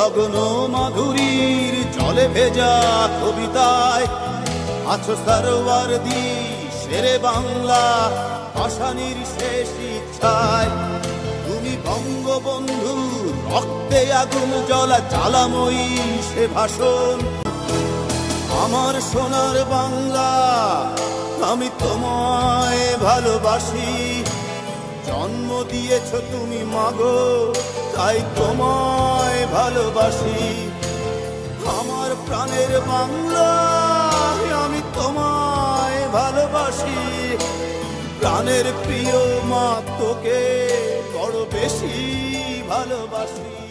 গগন মাধুরীর জলে ভেজা কবিতায় আছো সরওয়ারদি শেরে বাংলা ভাষানির শেষ ইচ্ছায়। তুমি বঙ্গবন্ধু রক্তে আগুন জ্বলা জ্বালাময়ী সে ভাষণ। আমার সোনার বাংলা আমি তোমায় ভালোবাসি, জন্ম দিয়েছ তুমি মাগো তাই তোমায় ভালোবাসি। আমার প্রাণের বাংলা আমি তোমায় ভালোবাসি, প্রাণের প্রিয় মা তোকে বড় বেশি ভালোবাসি।